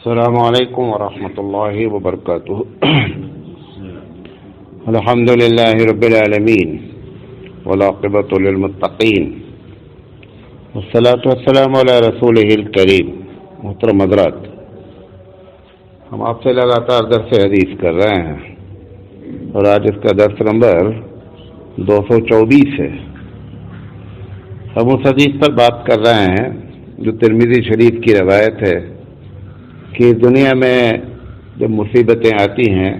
السلام علیکم ورحمۃ اللہ وبرکاتہ۔ الحمد للہ رب العالمین والعاقبۃ للمتقین والصلاۃ والسلام علی رسولہ الکریم۔ محترم حضرات، ہم آپ سے لگاتار درس حدیث کر رہے ہیں اور آج اس کا درس نمبر 224 ہے۔ ہم اس حدیث پر بات کر رہے ہیں جو ترمذی شریف کی روایت ہے کہ دنیا میں جب مصیبتیں آتی ہیں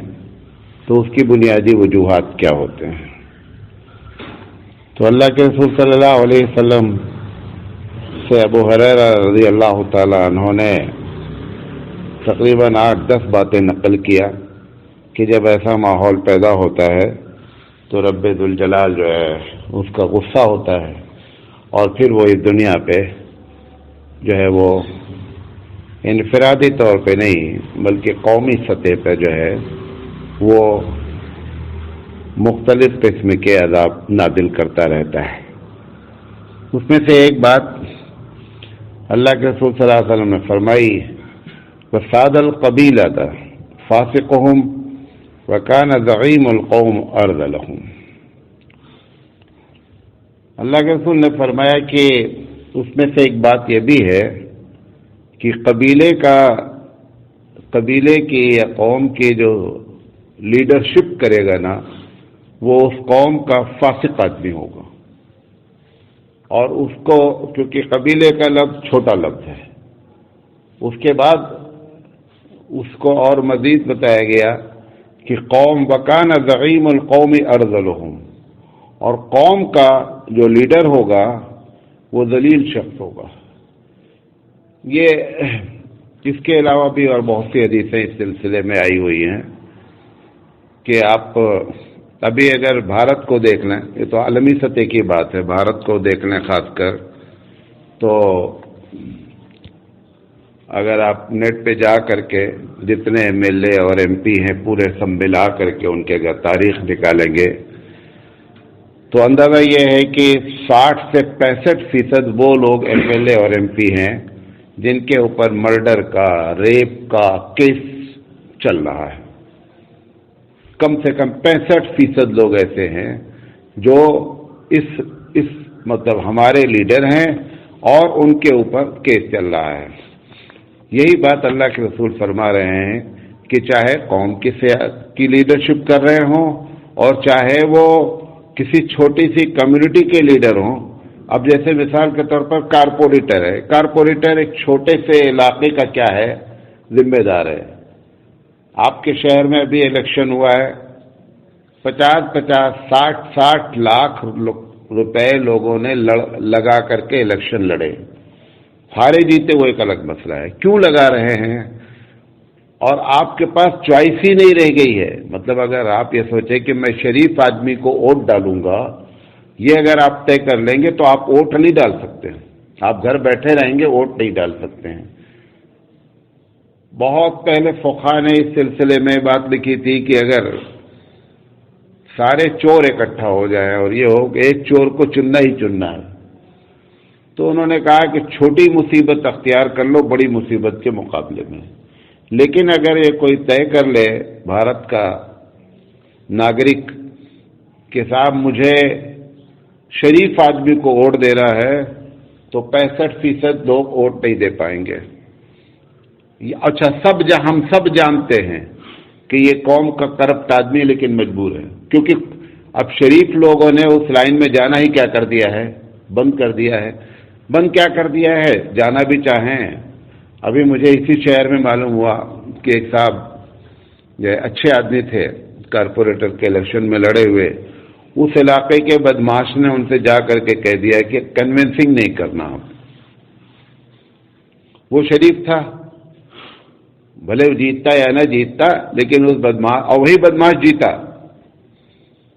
تو اس کی بنیادی وجوہات کیا ہوتے ہیں۔ تو اللہ کے رسول صلی اللہ علیہ وسلم سے ابو ہریرہ رضی اللہ تعالی عنہ نے تقریباً 8-10 باتیں نقل کیا کہ جب ایسا ماحول پیدا ہوتا ہے تو رب ذوالجلال جو ہے اس کا غصہ ہوتا ہے اور پھر وہ اس دنیا پہ جو ہے وہ انفرادی طور پہ نہیں بلکہ قومی سطح پہ جو ہے وہ مختلف قسم کے عذاب نازل کرتا رہتا ہے۔ اس میں سے ایک بات اللہ کے رسول صلی اللہ علیہ وسلم نے فرمائی، وَسَادَ الْقَبِيلَةَ فَاسِقُهُمْ وَكَانَ زَعِيمُ الْقَوْمِ أَرْذَلَهُمْ۔ اللہ کے رسول نے فرمایا کہ اس میں سے ایک بات یہ بھی ہے کہ قبیلے کی یا قوم کی جو لیڈرشپ کرے گا نا، وہ اس قوم کا فاسق آدمی ہوگا، اور اس کو کیونکہ قبیلے کا لفظ چھوٹا لفظ ہے، اس کے بعد اس کو اور مزید بتایا گیا کہ قوم وکان زعیم القوم ارذلہم، اور قوم کا جو لیڈر ہوگا وہ ذلیل شخص ہوگا۔ یہ اس کے علاوہ بھی اور بہت سی حدیثیں اس سلسلے میں آئی ہوئی ہیں کہ آپ ابھی اگر بھارت کو دیکھ لیں، یہ تو عالمی سطح کی بات ہے، بھارت کو دیکھ لیں خاص کر، تو اگر آپ نیٹ پہ جا کر کے جتنے ایم ایل اے اور ایم پی ہیں پورے سب ملا کر کے ان کے اگر تاریخ نکالیں گے تو اندازہ یہ ہے کہ 60 سے 65% وہ لوگ ایم ایل اے اور ایم پی ہیں جن کے اوپر مرڈر کا، ریپ کا کیس چل رہا ہے۔ کم سے کم 65% لوگ ایسے ہیں جو اس مطلب ہمارے لیڈر ہیں اور ان کے اوپر کیس چل رہا ہے۔ یہی بات اللہ کے رسول فرما رہے ہیں کہ چاہے قوم کی لیڈرشپ کر رہے ہوں اور چاہے وہ کسی چھوٹی سی کمیونٹی کے لیڈر ہوں۔ اب جیسے مثال کے طور پر کارپوریٹر ہے، کارپوریٹر ایک چھوٹے سے علاقے کا کیا ہے، ذمہ دار ہے۔ آپ کے شہر میں ابھی الیکشن ہوا ہے، 50-60 لاکھ روپے لوگوں نے لگا کر کے الیکشن لڑے، ہارے جیتے وہ ایک الگ مسئلہ ہے، کیوں لگا رہے ہیں؟ اور آپ کے پاس چوائس ہی نہیں رہ گئی ہے۔ مطلب اگر آپ یہ سوچیں کہ میں شریف آدمی کو ووٹ ڈالوں گا، یہ اگر آپ طے کر لیں گے تو آپ ووٹ نہیں ڈال سکتے، آپ گھر بیٹھے رہیں گے، ووٹ نہیں ڈال سکتے ہیں۔ بہت پہلے فقہاء نے اس سلسلے میں بات لکھی تھی کہ اگر سارے چور اکٹھا ہو جائیں اور یہ ہو کہ ایک چور کو چننا ہی چننا ہے، تو انہوں نے کہا کہ چھوٹی مصیبت اختیار کر لو بڑی مصیبت کے مقابلے میں۔ لیکن اگر یہ کوئی طے کر لے بھارت کا ناگرک کہ صاحب مجھے شریف آدمی کو ووٹ دے رہا ہے، تو 65% لوگ ووٹ نہیں دے پائیں گے۔ اچھا، ہم سب جانتے ہیں کہ یہ قوم کا کرپٹ آدمی ہے لیکن مجبور ہے، کیونکہ اب شریف لوگوں نے اس لائن میں جانا ہی کیا کر دیا ہے، بند کر دیا ہے۔ بند کیا کر دیا ہے؟ جانا بھی چاہیں۔ ابھی مجھے اسی شہر میں معلوم ہوا کہ ایک صاحب جو اچھے آدمی تھے کارپوریٹر کے الیکشن میں لڑے ہوئے، اس علاقے کے بدماش نے ان سے جا کر کے کہہ دیا کہ کنونسنگ نہیں کرنا آپ۔ وہ شریف تھا، بھلے جیتتا یا نہ جیتتا، لیکن اس بدماش، اور وہی بدماش جیتا،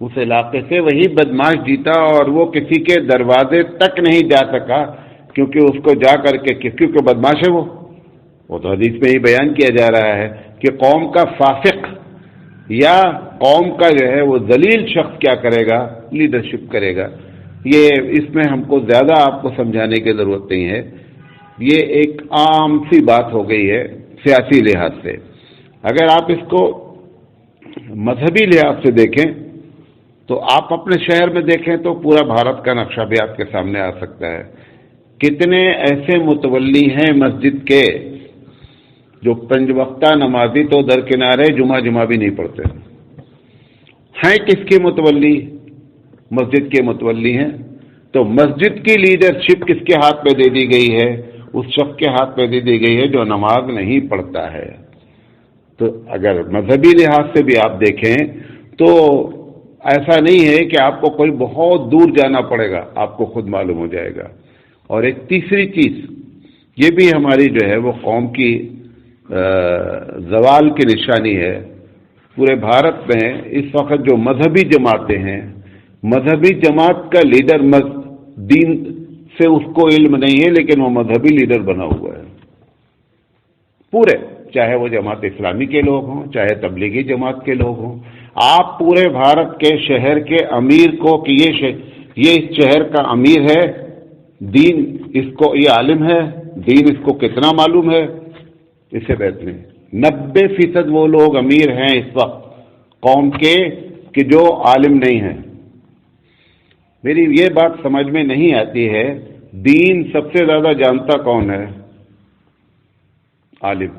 اس علاقے سے وہی بدماش جیتا، اور وہ کسی کے دروازے تک نہیں جا سکا کیونکہ اس کو جا کر کے کیونکہ بدماش ہے وہ تو حدیث میں ہی بیان کیا جا رہا ہے کہ قوم کا فاسق یا قوم کا جو ہے وہ ذلیل شخص کیا کرے گا، لیڈرشپ کرے گا۔ یہ اس میں ہم کو زیادہ آپ کو سمجھانے کی ضرورت نہیں ہے، یہ ایک عام سی بات ہو گئی ہے، سیاسی لحاظ سے. اگر آپ اس کو مذہبی لحاظ سے دیکھیں تو آپ اپنے شہر میں دیکھیں تو پورا بھارت کا نقشہ بھی آپ کے سامنے آ سکتا ہے. کتنے ایسے متولی ہیں مسجد کے جو 5 وقتہ نمازی تو درکنارے جمعہ بھی نہیں پڑھتے ہیں. کس کے متولی؟ مسجد کے متولی ہیں. تو مسجد کی لیڈرشپ کس کے ہاتھ پہ دے دی گئی ہے؟ اس شخص کے ہاتھ پہ دے دی گئی ہے جو نماز نہیں پڑھتا ہے. تو اگر مذہبی لحاظ سے بھی آپ دیکھیں تو ایسا نہیں ہے کہ آپ کو کوئی بہت دور جانا پڑے گا، آپ کو خود معلوم ہو جائے گا. اور ایک تیسری چیز یہ بھی ہماری جو ہے وہ قوم کی زوال کی نشانی ہے. پورے بھارت میں اس وقت جو مذہبی جماعتیں ہیں، مذہبی جماعت کا لیڈر دین سے اس کو علم نہیں ہے لیکن وہ مذہبی لیڈر بنا ہوا ہے پورے، چاہے وہ جماعت اسلامی کے لوگ ہوں چاہے تبلیغی جماعت کے لوگ ہوں. آپ پورے بھارت کے شہر کے امیر کو کہ یہ اس شہر کا امیر ہے، دین اس کو، یہ عالم ہے، دین اس کو کتنا معلوم ہے، اس سے بہترین 90% وہ لوگ امیر ہیں اس وقت قوم کے کہ جو عالم نہیں ہیں. میری یہ بات سمجھ میں نہیں آتی ہے، دین سب سے زیادہ جانتا کون ہے؟ عالم.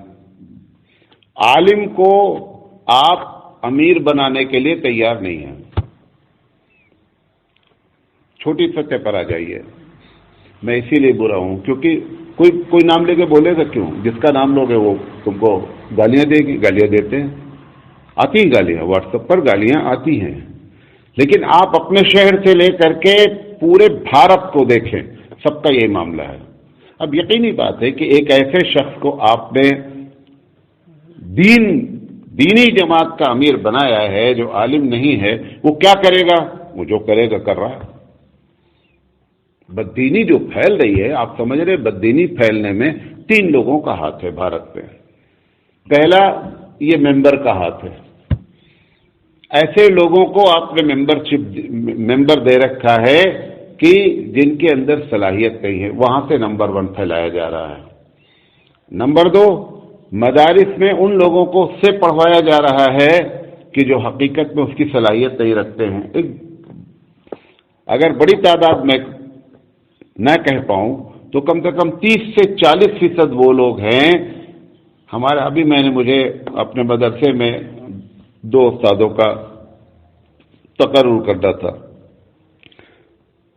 عالم کو آپ امیر بنانے کے لیے تیار نہیں ہیں. چھوٹی سطح پر آ جائیے. میں اسی لیے برا ہوں کیونکہ کوئی نام لے کے بولے گا کیوں؟ جس کا نام لوگے وہ تم کو گالیاں دے گی. گالیاں دیتے ہیں، آتی ہیں گالیاں، واٹس ایپ پر گالیاں آتی ہیں. لیکن آپ اپنے شہر سے لے کر کے پورے بھارت کو دیکھیں، سب کا یہ معاملہ ہے. اب یقینی بات ہے کہ ایک ایسے شخص کو آپ نے دینی جماعت کا امیر بنایا ہے جو عالم نہیں ہے، وہ کیا کرے گا؟ وہ جو کرے گا کر رہا ہے. بددینی جو پھیل رہی ہے، آپ سمجھ رہے، بددینی پھیلنے میں 3 لوگوں کا ہاتھ ہے بھارت میں. پہلا یہ ممبر کا ہاتھ ہے. ایسے لوگوں کو آپ نے ممبر دے رکھا ہے کہ جن کے اندر صلاحیت نہیں ہے، وہاں سے نمبر 1 پھیلایا جا رہا ہے. نمبر 2، مدارس میں ان لوگوں کو سے پڑھوایا جا رہا ہے کہ جو حقیقت میں اس کی صلاحیت نہیں رکھتے ہیں. اگر بڑی تعداد میں نہ کہہ پاؤں تو کم سے کم 30 سے 40% وہ لوگ ہیں ہمارے. ابھی مجھے اپنے مدرسے میں 2 استادوں کا تقرر کرنا تھا.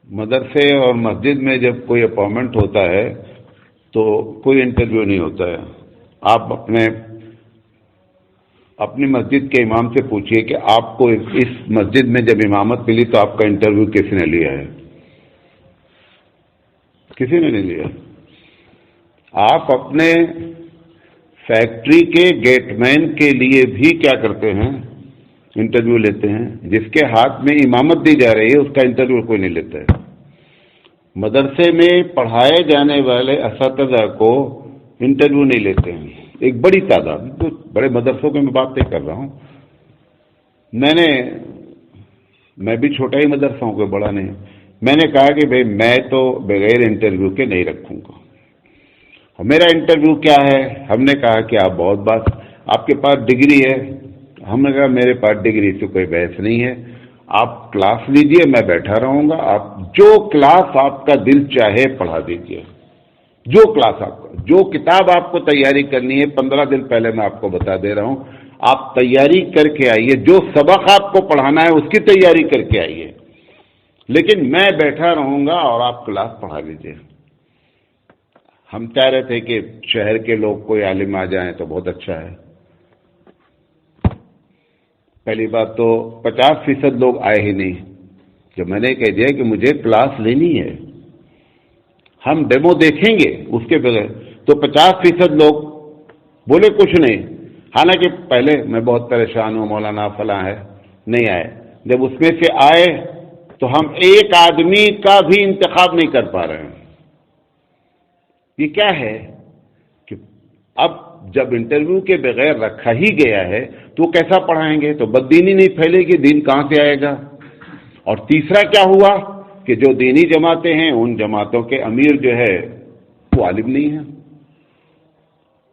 مدرسے اور مسجد میں جب کوئی اپائنٹمنٹ ہوتا ہے تو کوئی انٹرویو نہیں ہوتا ہے. آپ اپنی مسجد کے امام سے پوچھئے کہ آپ کو اس مسجد میں جب امامت ملی تو آپ کا انٹرویو کس نے لیا ہے؟ کسی نے نہیں لیا. آپ اپنے فیکٹری کے گیٹ مین کے لیے بھی کیا کرتے ہیں؟ انٹرویو لیتے ہیں. جس کے ہاتھ میں امامت دی جا رہی ہے اس کا انٹرویو کوئی نہیں لیتا ہے. مدرسے میں پڑھائے جانے والے اساتذہ کو انٹرویو نہیں لیتے ہیں. ایک بڑی تعداد، تو بڑے مدرسوں کی میں بات نہیں کر رہا ہوں. میں بھی چھوٹا ہی مدرسہ ہوں، کوئی بڑا نہیں. میں نے کہا کہ بھئی میں تو بغیر انٹرویو کے نہیں رکھوں گا. میرا انٹرویو کیا ہے؟ ہم نے کہا کہ آپ کے پاس ڈگری ہے. ہم نے کہا میرے پاس ڈگری سے کوئی بحث نہیں ہے، آپ کلاس لیجئے، میں بیٹھا رہوں گا. آپ جو کلاس آپ کا دل چاہے پڑھا دیجئے. جو کلاس آپ کا، جو کتاب آپ کو تیاری کرنی ہے، 15 دن پہلے میں آپ کو بتا دے رہا ہوں، آپ تیاری کر کے آئیے. جو سبق آپ کو پڑھانا ہے اس کی تیاری کر کے آئیے، لیکن میں بیٹھا رہوں گا اور آپ کلاس پڑھا لیجئے. ہم چاہ رہے تھے کہ شہر کے لوگ کوئی عالم آ جائیں تو بہت اچھا ہے. پہلی بات تو 50% لوگ آئے ہی نہیں. جب میں نے کہہ دیا کہ مجھے کلاس لینی ہے، ہم ڈیمو دیکھیں گے اس کے بغیر، تو 50% لوگ بولے کچھ نہیں. حالانکہ پہلے میں بہت پریشان ہوں، مولانا فلاں ہے، نہیں آئے. جب اس میں سے آئے تو ہم ایک آدمی کا بھی انتخاب نہیں کر پا رہے ہیں. یہ کیا ہے کہ اب جب انٹرویو کے بغیر رکھا ہی گیا ہے تو کیسا پڑھائیں گے؟ تو بددینی نہیں پھیلے گی، دین کہاں سے آئے گا؟ اور تیسرا کیا ہوا کہ جو دینی جماعتیں ہیں ان جماعتوں کے امیر جو ہے وہ عالم نہیں ہیں.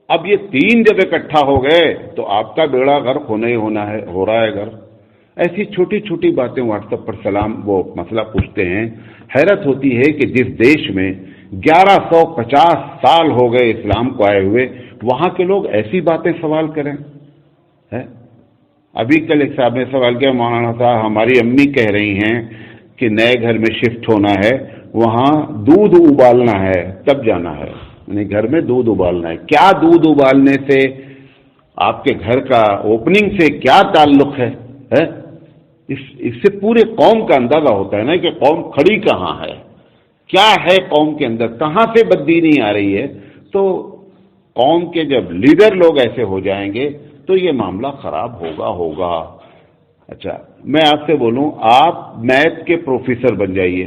اب یہ تین جب اکٹھا ہو گئے تو آپ کا بیڑا غرق ہونا ہی ہونا ہے، ہو رہا ہے غرق۔ ایسی چھوٹی چھوٹی باتیں واٹس ایپ پر سلام وہ مسئلہ پوچھتے ہیں۔ حیرت ہوتی ہے کہ جس دیش میں 1150 سال ہو گئے اسلام کو آئے ہوئے، وہاں کے لوگ ایسی باتیں سوال کریں۔ ابھی کل ایک صاحب نے سوال کیا، مولانا صاحب ہماری امی کہہ رہی ہیں کہ نئے گھر میں شفٹ ہونا ہے، وہاں دودھ ابالنا ہے تب جانا ہے، یعنی گھر میں دودھ ابالنا ہے۔ کیا دودھ ابالنے سے آپ کے گھر کا اوپننگ سے کیا تعلق ہے؟ اس سے پورے قوم کا اندازہ ہوتا ہے نا کہ قوم کھڑی کہاں ہے، کیا ہے قوم کے اندر، کہاں سے بددینی آ رہی ہے۔ تو قوم کے جب لیڈر لوگ ایسے ہو جائیں گے تو یہ معاملہ خراب ہوگا۔ اچھا میں آپ سے بولوں، آپ میتھ کے پروفیسر بن جائیے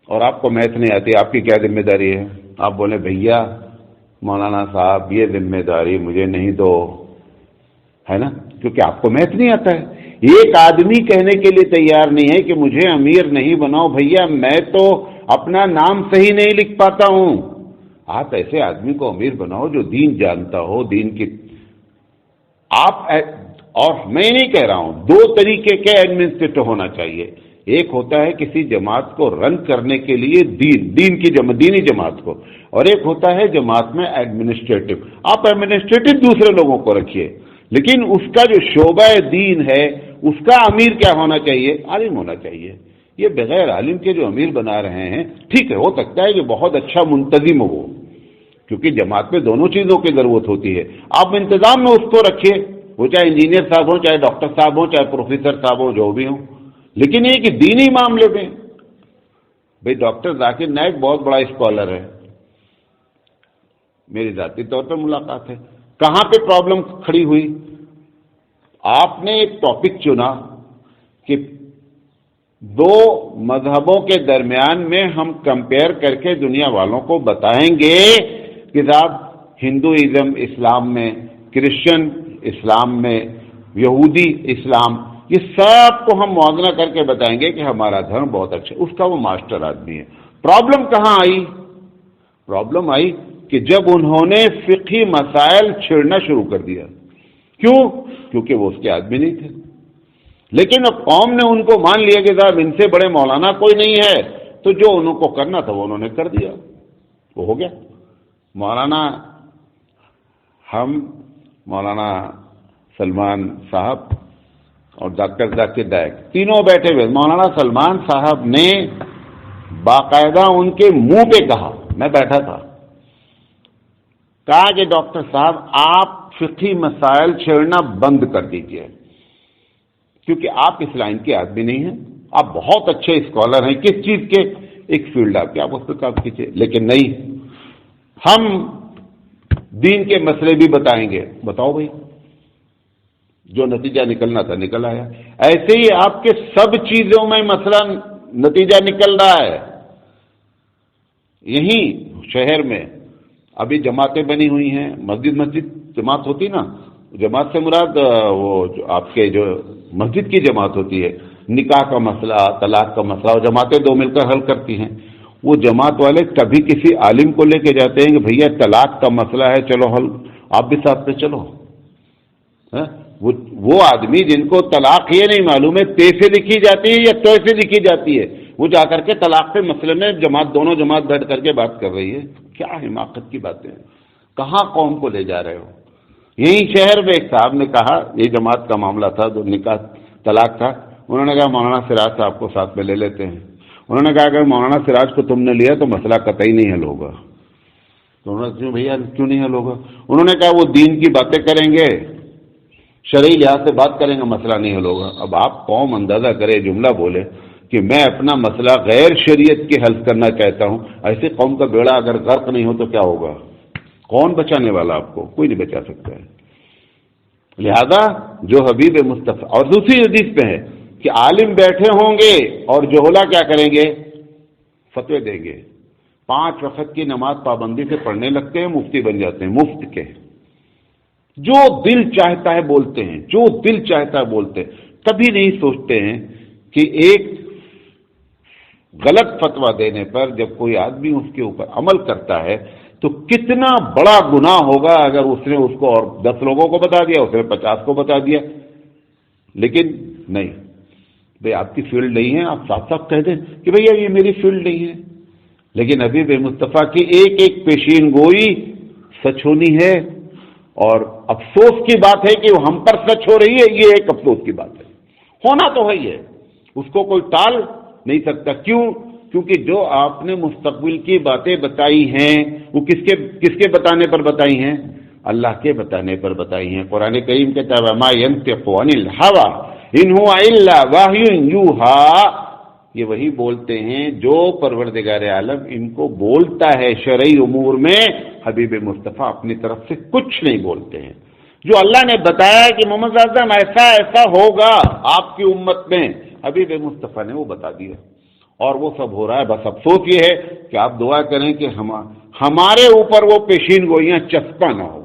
اور آپ کو میتھ نہیں آتی، آپ کی کیا ذمہ داری ہے؟ آپ بولیں بھیا مولانا صاحب یہ ذمہ داری مجھے نہیں دو، ہے نا، کیونکہ آپ کو میتھ نہیں آتا ہے۔ ایک آدمی کہنے کے لیے تیار نہیں ہے کہ مجھے امیر نہیں بناؤ بھیا، میں تو اپنا نام صحیح نہیں لکھ پاتا ہوں۔ آپ ایسے آدمی کو امیر بناؤ جو دین جانتا ہو، دین کی آپ، اور میں نہیں کہہ رہا ہوں، دو طریقے کے ایڈمنسٹریٹر ہونا چاہیے۔ ایک ہوتا ہے کسی جماعت کو رن کرنے کے لیے دینی جماعت کو، اور ایک ہوتا ہے جماعت میں ایڈمنسٹریٹو۔ آپ ایڈمنسٹریٹو دوسرے لوگوں کو رکھیے، لیکن اس کا جو شعبہ دین ہے اس کا امیر کیا ہونا چاہیے؟ عالم ہونا چاہیے۔ یہ بغیر عالم کے جو امیر بنا رہے ہیں، ٹھیک ہے ہو سکتا ہے کہ بہت اچھا منتظم ہو، کیونکہ جماعت میں دونوں چیزوں کی ضرورت ہوتی ہے۔ آپ انتظام میں اس کو رکھیے، وہ چاہے انجینئر صاحب ہوں، چاہے ڈاکٹر صاحب ہوں، چاہے پروفیسر صاحب ہوں، جو بھی ہوں، لیکن یہ کہ دینی معاملے میں بھئی ڈاکٹر ذاکر نائک بہت بڑا اسکالر ہے، میری ذاتی طور پہ ملاقات ہے۔ کہاں پہ پرابلم کھڑی ہوئی؟ آپ نے ایک ٹاپک چنا کہ دو مذہبوں کے درمیان میں ہم کمپیئر کر کے دنیا والوں کو بتائیں گے کہ صاحب ہندوازم اسلام میں، کرسچن اسلام میں، یہودی اسلام، یہ سب کو ہم موازنہ کر کے بتائیں گے کہ ہمارا دھرم بہت اچھا ہے۔ اس کا وہ ماسٹر آدمی ہے۔ پرابلم کہاں آئی؟ پرابلم آئی کہ جب انہوں نے فقہی مسائل چھیڑنا شروع کر دیا۔ کیوں؟ کیونکہ وہ اس کے آدمی نہیں تھے، لیکن اب قوم نے ان کو مان لیا کہ صاحب ان سے بڑے مولانا کوئی نہیں ہے، تو جو انہوں کو کرنا تھا وہ انہوں نے کر دیا، وہ ہو گیا۔ مولانا سلمان صاحب اور ڈاکٹر ذاکر نائک تینوں بیٹھے ہوئے، مولانا سلمان صاحب نے باقاعدہ ان کے منہ پہ کہا، میں بیٹھا تھا، کہا کہ ڈاکٹر صاحب آپ فقہی مسائل چھیڑنا بند کر دیجئے، کیونکہ آپ اس لائن کے آدمی نہیں ہیں، آپ بہت اچھے اسکالر ہیں، کس چیز کے؟ ایک فیلڈ آپ کے، آپ اس پہ کام کیجیے، لیکن نہیں، ہم دین کے مسئلے بھی بتائیں گے۔ بتاؤ بھائی، جو نتیجہ نکلنا تھا نکل آیا۔ ایسے ہی آپ کے سب چیزوں میں مسئلہ نتیجہ نکل رہا ہے۔ یہیں شہر میں ابھی جماعتیں بنی ہوئی ہیں، مسجد جماعت ہوتی نا، جماعت سے مراد وہ آپ کے جو مسجد کی جماعت ہوتی ہے، نکاح کا مسئلہ، طلاق کا مسئلہ، اور جماعتیں دو مل کر حل کرتی ہیں۔ وہ جماعت والے کبھی کسی عالم کو لے کے جاتے ہیں کہ بھیا طلاق کا مسئلہ ہے، چلو حل، آپ بھی ساتھ میں چلو۔ وہ آدمی جن کو طلاق یہ نہیں معلوم ہے تے سے لکھی جاتی ہے یا تو سے لکھی جاتی ہے، وہ جا کر کے طلاق کے مسئلے میں دونوں جماعت بیٹھ کر کے بات کر رہی ہے۔ کیا حماقت کی باتیں ہیں، کہاں قوم کو لے جا رہے ہو؟ یہی شہر میں ایک صاحب نے کہا، یہ جماعت کا معاملہ تھا، جو نکاح طلاق تھا، انہوں نے کہا مولانا سراج صاحب کو ساتھ میں لے لیتے ہیں۔ انہوں نے کہا کہ مولانا سراج کو تم نے لیا تو مسئلہ قطعی نہیں حل ہوگا۔ تو انہوں نے کہا بھیا کیوں نہیں حل ہوگا؟ انہوں نے کہا وہ دین کی باتیں کریں گے، شرعی لحاظ سے بات کریں گے، مسئلہ نہیں حل ہوگا۔ اب آپ قوم اندازہ کرے، جملہ بولے کہ میں اپنا مسئلہ غیر شریعت کے حل کرنا چاہتا ہوں، ایسی قوم کا بیڑا اگر غرق نہیں ہو تو کیا ہوگا؟ کون بچانے والا آپ کو؟ کوئی نہیں بچا سکتا ہے۔ لہذا جو حبیب مصطفیٰ، اور دوسری حدیث پہ ہے کہ عالم بیٹھے ہوں گے اور جہلا کیا کریں گے؟ فتوے دیں گے۔ 5 وقت کی نماز پابندی سے پڑھنے لگتے ہیں، مفتی بن جاتے ہیں، مفت کے، جو دل چاہتا ہے بولتے ہیں، جو دل چاہتا ہے بولتے ہیں، کبھی نہیں سوچتے ہیں کہ ایک غلط فتویٰ دینے پر جب کوئی آدمی اس کے اوپر عمل کرتا ہے تو تو کتنا بڑا گناہ ہوگا اگر اس نے اس کو اور 10 لوگوں کو بتا دیا، اس نے 50 کو بتا دیا. لیکن نہیں بھئی، آپ کی فیلڈ نہیں ہے، آپ صاف صاف کہہ دیں کہ بھیا یہ میری فیلڈ نہیں ہے. لیکن حبیب مصطفیٰ کی ایک ایک پیشین گوئی سچ ہونی ہے، اور افسوس کی بات ہے کہ وہ ہم پر سچ ہو رہی ہے. یہ ایک افسوس کی بات ہے، ہونا تو ہے ہی ہے، اس کو کوئی ٹال نہیں سکتا. کیوں؟ کیونکہ جو آپ نے مستقبل کی باتیں بتائی ہیں وہ کس کے بتانے پر بتائی ہیں؟ اللہ کے بتانے پر بتائی ہیں. قرآن کریم کہتا ہے ما ينطق عن الهوى ان هو الا وحی یوحی. یہ وہی بولتے ہیں جو پروردگار عالم ان کو بولتا ہے شرعی امور میں. حبیب مصطفیٰ اپنی طرف سے کچھ نہیں بولتے ہیں. جو اللہ نے بتایا ہے کہ محمد صلی اللہ علیہ وسلم ایسا ایسا ہوگا آپ کی امت میں، حبیب مصطفیٰ نے وہ بتا دیا، اور وہ سب ہو رہا ہے. بس افسوس یہ ہے کہ آپ دعا کریں کہ ہمارے اوپر وہ پیشین گوئیاں چسپاں نہ ہو.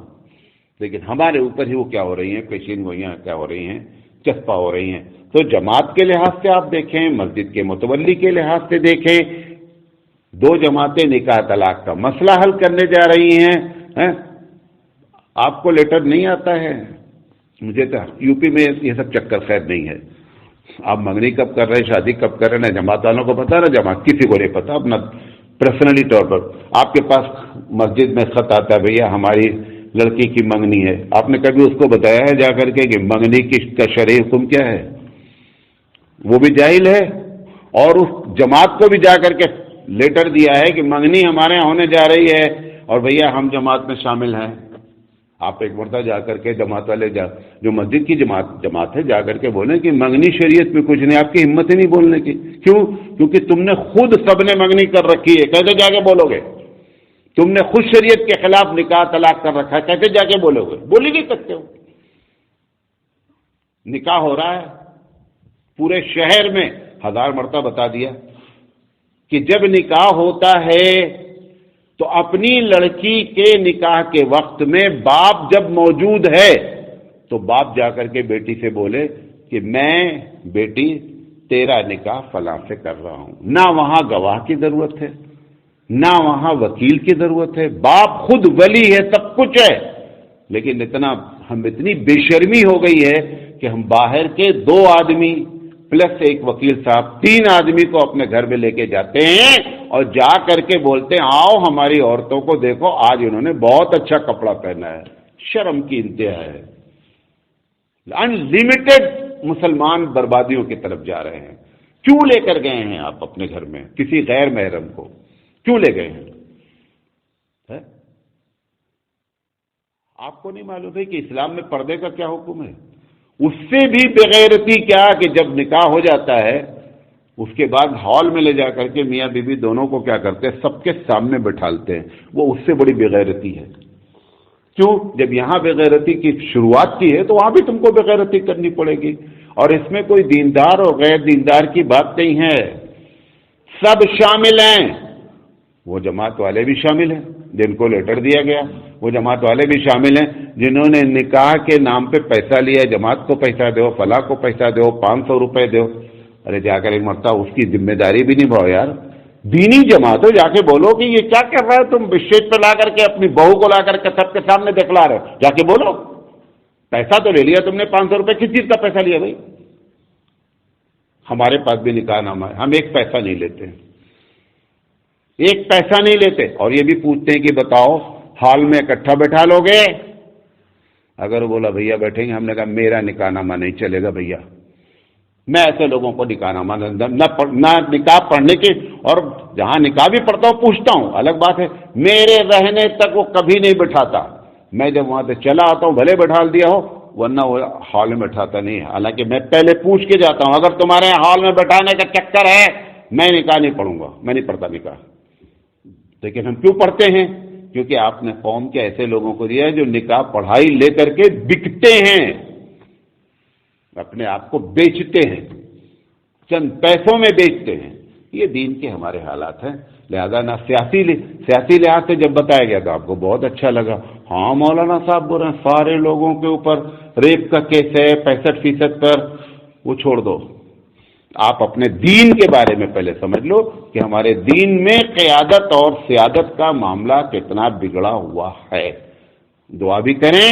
لیکن ہمارے اوپر ہی وہ کیا ہو رہی ہیں، پیشین گوئیاں کیا ہو رہی ہیں، چسپاں ہو رہی ہیں. تو جماعت کے لحاظ سے آپ دیکھیں، مسجد کے متولی کے لحاظ سے دیکھیں، 2 جماعتیں نکاح طلاق کا مسئلہ حل کرنے جا رہی ہیں. آپ کو لیٹر نہیں آتا ہے؟ مجھے تو یو پی میں یہ سب چکر خیر نہیں ہے. آپ منگنی کب کر رہے ہیں، شادی کب کر رہے ہیں، نہ جماعت والوں کو پتا، نہ جماعت کسی کو نہیں پتا. اپنا پرسنلی طور پر آپ کے پاس مسجد میں خط آتا ہے بھیا ہماری لڑکی کی منگنی ہے، آپ نے کبھی اس کو بتایا ہے جا کر کے کہ منگنی کا شرعی حکم کیا ہے؟ وہ بھی جاہل ہے. اور اس جماعت کو بھی جا کر کے لیٹر دیا ہے کہ منگنی ہمارے یہاں ہونے جا رہی ہے اور بھیا ہم جماعت میں شامل ہیں. آپ ایک مرتبہ جا کر کے جماعت والے جو مسجد کی جماعت ہے جا کر کے بولیں کہ منگنی شریعت میں کچھ نہیں. آپ کی ہمت ہی نہیں بولنے کی. کیوں؟ کیونکہ تم نے خود سب نے منگنی کر رکھی ہے، کیسے جا کے بولو گے؟ تم نے خود شریعت کے خلاف نکاح طلاق کر رکھا ہے، کیسے جا کے بولو گے؟ بول ہی نہیں سکتے ہو. نکاح ہو رہا ہے پورے شہر میں، 1000 مرتبہ بتا دیا کہ جب نکاح ہوتا ہے تو اپنی لڑکی کے نکاح کے وقت میں باپ جب موجود ہے تو باپ جا کر کے بیٹی سے بولے کہ میں بیٹی تیرا نکاح فلاں سے کر رہا ہوں. نہ وہاں گواہ کی ضرورت ہے، نہ وہاں وکیل کی ضرورت ہے، باپ خود ولی ہے، سب کچھ ہے. لیکن ہم اتنی بے شرمی ہو گئی ہے کہ ہم باہر کے 2 آدمی پلس ایک وکیل صاحب 3 آدمی کو اپنے گھر میں لے کے جاتے ہیں اور جا کر کے بولتے ہیں آؤ ہماری عورتوں کو دیکھو، آج انہوں نے بہت اچھا کپڑا پہنا ہے. شرم کی انتہا ہے. ان لمیٹڈ مسلمان بربادیوں کی طرف جا رہے ہیں. کیوں لے کر گئے ہیں آپ اپنے گھر میں کسی غیر محرم کو؟ کیوں لے گئے ہیں؟ آپ کو نہیں معلوم ہے کہ اسلام میں پردے کا کیا حکم ہے؟ اس سے بھی بغیرتی کیا کہ جب نکاح ہو جاتا ہے اس کے بعد ہال میں لے جا کر کے میاں بیوی دونوں کو کیا کرتے ہیں، سب کے سامنے بٹھالتے ہیں. وہ اس سے بڑی بغیرتی ہے. کیوں؟ جب یہاں بغیرتی کی شروعات کی ہے تو وہاں بھی تم کو بغیرتی کرنی پڑے گی. اور اس میں کوئی دیندار اور غیر دیندار کی بات نہیں ہے، سب شامل ہیں. وہ جماعت والے بھی شامل ہیں جن کو لیٹر دیا گیا، وہ جماعت والے بھی شامل ہیں جنہوں نے نکاح کے نام پہ پیسہ لیا، جماعت کو پیسہ دو، فلاں کو پیسہ دو، 500 روپے دو. ارے جا کر ایک مرتبہ اس کی ذمہ داری بھی نبھاؤ یار. دینی جماعت ہو، جا کے بولو کہ یہ کیا کر رہا ہے تم، اسٹیج پہ لا کر کے اپنی بہو کو لا کر کے سب کے سامنے دکھلا رہے ہو. جا کے بولو پیسہ تو لے لیا تم نے، 500 روپے کس چیز کا پیسہ لیا بھائی؟ ہمارے پاس بھی نکاح نامہ ہے، ہم ایک پیسہ نہیں لیتے، ایک پیسہ نہیں لیتے. اور یہ بھی پوچھتے ہیں کہ بتاؤ ہال میں اکٹھا بیٹھا لو گے؟ اگر بولا بھیا بیٹھیں گے، ہم نے کہا میرا نکاح نامہ نہیں چلے گا بھیا. میں ایسے لوگوں کو نکاح نامہ نہ نکاح پڑھنے کی، اور جہاں نکاح بھی پڑھتا ہوں پوچھتا ہوں، الگ بات ہے. میرے رہنے تک وہ کبھی نہیں بٹھاتا. میں جب وہاں سے چلا آتا ہوں بھلے بٹھا دیا ہو، ورنہ وہ ہال میں بٹھاتا نہیں. حالانکہ میں پہلے پوچھ کے جاتا ہوں، اگر تمہارے ہال میں بٹھانے کا چکر ہے میں نکاح نہیں پڑھوں گا، میں نہیں پڑھتا نکاح. لیکن ہم کیوں پڑھتے ہیں؟ کیونکہ آپ نے قوم کے ایسے لوگوں کو دیا ہے جو نکاح پڑھائی لے کر کے بکتے ہیں، اپنے آپ کو بیچتے ہیں، چند پیسوں میں بیچتے ہیں. یہ دین کے ہمارے حالات ہیں. لہذا نہ سیاسی لحاظ سے جب بتایا گیا تو آپ کو بہت اچھا لگا. ہاں مولانا صاحب بول رہے ہیں سارے لوگوں کے اوپر ریپ کا کیس ہے 65% پر، وہ چھوڑ دو. آپ اپنے دین کے بارے میں پہلے سمجھ لو کہ ہمارے دین میں قیادت اور سیادت کا معاملہ کتنا بگڑا ہوا ہے. دعا بھی کریں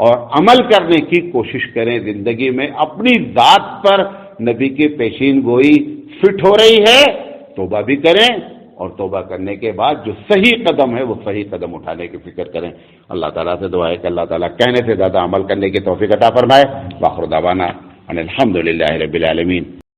اور عمل کرنے کی کوشش کریں. زندگی میں اپنی ذات پر نبی کی پیشین گوئی فٹ ہو رہی ہے، توبہ بھی کریں، اور توبہ کرنے کے بعد جو صحیح قدم ہے وہ صحیح قدم اٹھانے کی فکر کریں. اللہ تعالیٰ سے دعا ہے کہ اللہ تعالیٰ کہنے سے زیادہ عمل کرنے کی توفیق عطا فرمائے. وآخر دعوانا ان الحمد للہ رب العالمین.